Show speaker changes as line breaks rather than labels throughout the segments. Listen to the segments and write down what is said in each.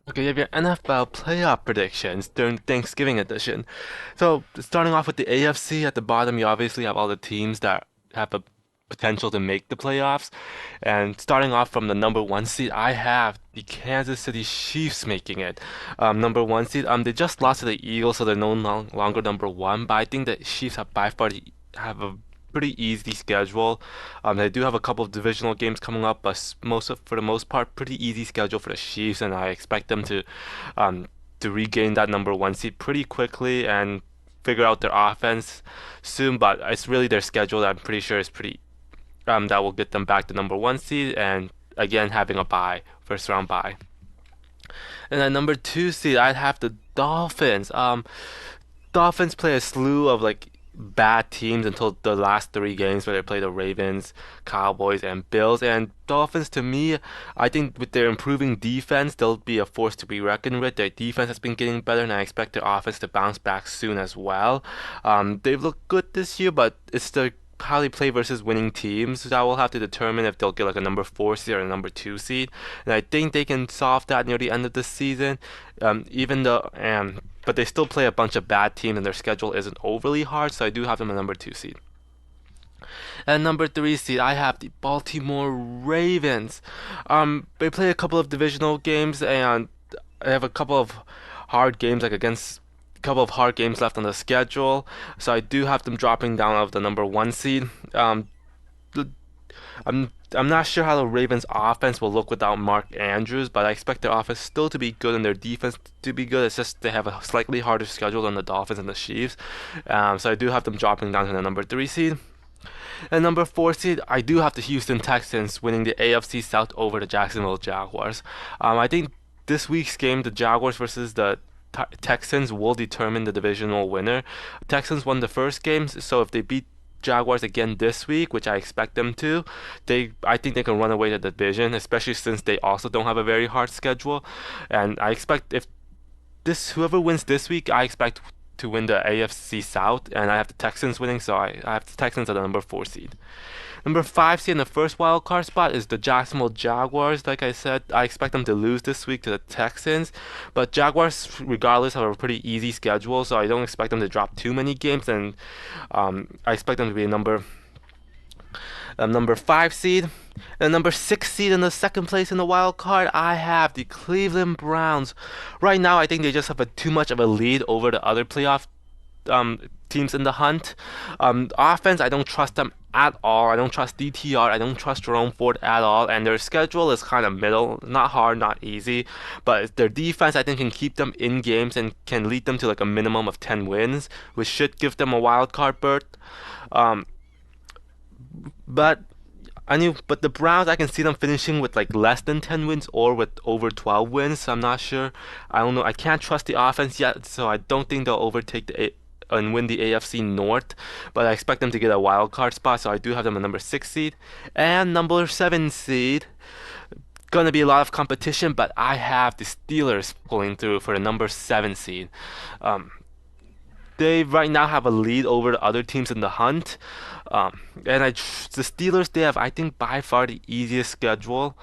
Okay, you have your NFL playoff predictions during Thanksgiving edition. So, starting off with the AFC at the bottom, you obviously have all the teams that have a potential to make the playoffs. And starting off from the number one seed, I have the Kansas City Chiefs making it. Number one seed, they just lost to the Eagles, so they're no longer number one. But I think the Chiefs have by far have a pretty easy schedule. They do have a couple of divisional games coming up, but for the most part, pretty easy schedule for the Chiefs, and I expect them um, to regain that number one seed pretty quickly and figure out their offense soon. But it's really their schedule that I'm pretty sure is pretty that will get them back to number one seed and again having a bye, first round bye. And then number two seed, I'd have the Dolphins. Dolphins play a slew of like bad teams until the last three games where they play the Ravens, Cowboys, and Bills. And Dolphins, to me, I think with their improving defense, they'll be a force to be reckoned with. Their defense has been getting better, and I expect their offense to bounce back soon as well. They've looked good this year, but it's the how they play versus winning teams that will have to determine if they'll get like a number four seed or a number two seed. And I think they can solve that near the end of the season. Even though but they still play a bunch of bad teams and their schedule isn't overly hard, so I do have them a number two seed. And number three seed, I have the Baltimore Ravens. They play a couple of divisional games and I have a couple of hard games like against a couple of hard games left on the schedule. So I do have them dropping down out of the number one seed. I'm not sure how the Ravens offense will look without Mark Andrews, but I expect their offense still to be good and their defense to be good. It's just they have a slightly harder schedule than the Dolphins and the Chiefs. So I do have them dropping down to the number three seed. And number four seed, I do have the Houston Texans winning the AFC South over the Jacksonville Jaguars. I think this week's game, the Jaguars versus the Texans, will determine the divisional winner. Texans won the first game, so if they beat Jaguars again this week, which I expect them to, I think they can run away the division, especially since they also don't have a very hard schedule. And I expect if this whoever wins this week, I expect to win the AFC South, and I have the Texans winning, so I have the Texans at the number four seed. Number five seed in the first wild card spot is the Jacksonville Jaguars. Like I said, I expect them to lose this week to the Texans, but Jaguars, regardless, have a pretty easy schedule, so I don't expect them to drop too many games, and I expect them to be a number five seed. And number six seed in the second place in the wild card, I have the Cleveland Browns. Right now, I think they just have too much of a lead over the other playoff teams in the hunt. Offense, I don't trust them at all. I don't trust DTR. I don't trust Jerome Ford at all. And their schedule is kind of middle, not hard, not easy. But their defense, I think, can keep them in games and can lead them to like a minimum of 10 wins, which should give them a wild card berth. Um, but but the Browns, I can see them finishing with like less than 10 wins or with over 12 wins. So I'm not sure. I don't know. I can't trust the offense yet, so I don't think they'll overtake and win the AFC North. But I expect them to get a wild card spot, so I do have them a number six seed and number seven seed. Gonna be a lot of competition, but I have the Steelers pulling through for the number seven seed. Um, they right now have a lead over the other teams in the hunt. The Steelers, they have, I think, by far the easiest schedule.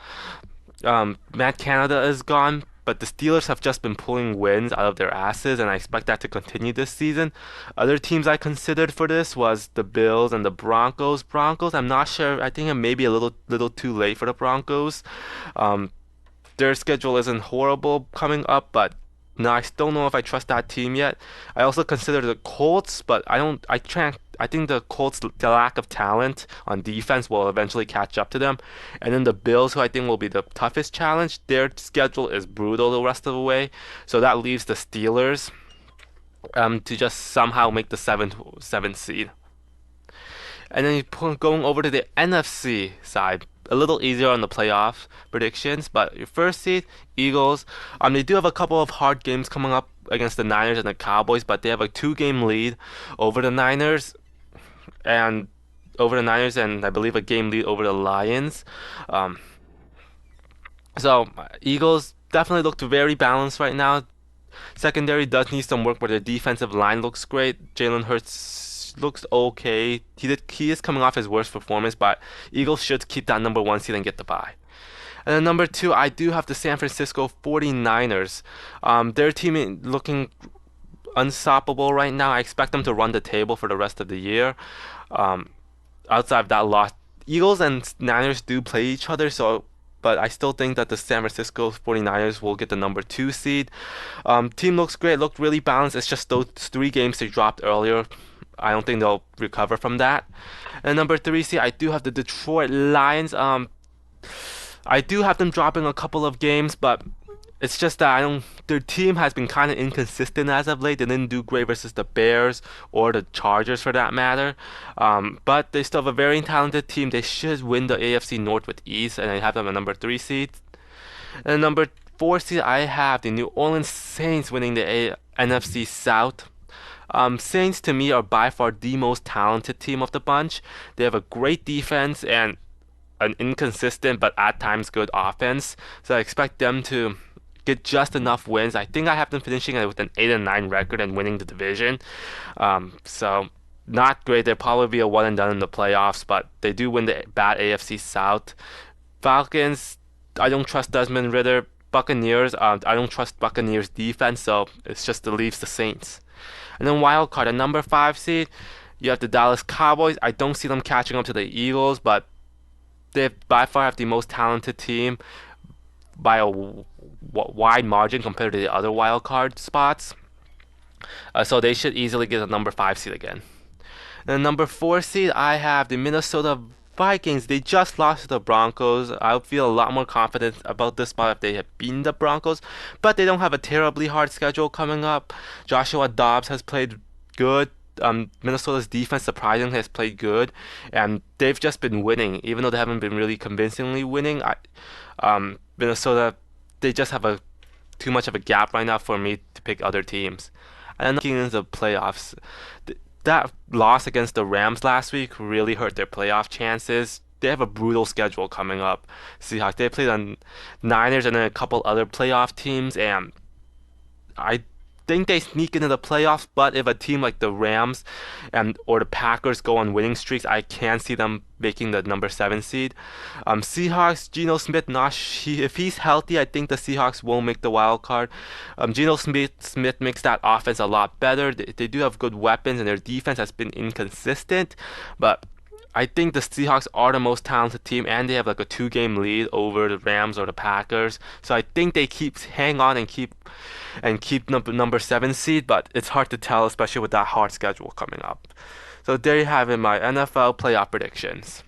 Matt Canada is gone, but the Steelers have just been pulling wins out of their asses, and I expect that to continue this season. Other teams I considered for this was the Bills and the Broncos. Broncos, I'm not sure. I think it may be a little too late for the Broncos. Um, their schedule isn't horrible coming up, but no, I still don't know if I trust that team yet. I also consider the Colts, but I don't. I can't. I think the Colts, the lack of talent on defense will eventually catch up to them. And then the Bills, who I think will be the toughest challenge, their schedule is brutal the rest of the way. So that leaves the Steelers to just somehow make the seventh seed. And then going over to the NFC side, a little easier on the playoff predictions. But your first seed, Eagles, they do have a couple of hard games coming up against the Niners and the Cowboys, but they have a two-game lead over the Niners, and I believe a game lead over the Lions. Um, Eagles definitely look very balanced right now. Secondary does need some work, but the defensive line looks great. Jalen Hurts looks okay. He is coming off his worst performance, but Eagles should keep that number one seed and get the bye. And then number two, I do have the San Francisco 49ers. Their team looking unstoppable right now. I expect them to run the table for the rest of the year. Um, Outside of that loss, Eagles and Niners do play each other, so but I still think that the San Francisco 49ers will get the number two seed. Team looks great, looked really balanced. It's just those three games they dropped earlier. I don't think they'll recover from that. And number three seed, I do have the Detroit Lions. I do have them dropping a couple of games, but it's just that I don't. Their team has been kind of inconsistent as of late. They didn't do great versus the Bears or the Chargers for that matter. But they still have a very talented team. They should win the AFC North with ease, and I have them at number three seed. And number four seed, I have the New Orleans Saints winning the NFC South. Saints to me are by far the most talented team of the bunch. They have a great defense and an inconsistent but at times good offense. So I expect them to get just enough wins. I think I have them finishing with an 8-9 record and winning the division. So not great. They'll probably be a one and done in the playoffs, but they do win the bad AFC South. Falcons, I don't trust Desmond Ridder. Buccaneers, I don't trust Buccaneers defense, so it's just the leaves the Saints. And then wild card, a number five seed, you have the Dallas Cowboys. I don't see them catching up to the Eagles, but they by far have the most talented team by a wide margin compared to the other wild card spots. So they should easily get a number five seed again. And number four seed, I have the Minnesota Vikings. They just lost to the Broncos. I feel a lot more confident about this spot if they had beaten the Broncos, but they don't have a terribly hard schedule coming up. Joshua Dobbs has played good. Minnesota's defense surprisingly has played good, and they've just been winning, even though they haven't been really convincingly winning. Minnesota, they just have a too much of a gap right now for me to pick other teams. And then looking into the playoffs, that loss against the Rams last week really hurt their playoff chances. They have a brutal schedule coming up. Seahawks, they played on Niners and then a couple other playoff teams, and I think they sneak into the playoffs, but if a team like the Rams and or the Packers go on winning streaks, I can see them making the number seven seed. Seahawks, Geno Smith, if he's healthy, I think the Seahawks will make the wild card. Geno Smith makes that offense a lot better. They do have good weapons, and their defense has been inconsistent, but I think the Seahawks are the most talented team, and they have like a two-game lead over the Rams or the Packers. So I think they hang on and keep number seven seed, but it's hard to tell, especially with that hard schedule coming up. So there you have it, my NFL playoff predictions.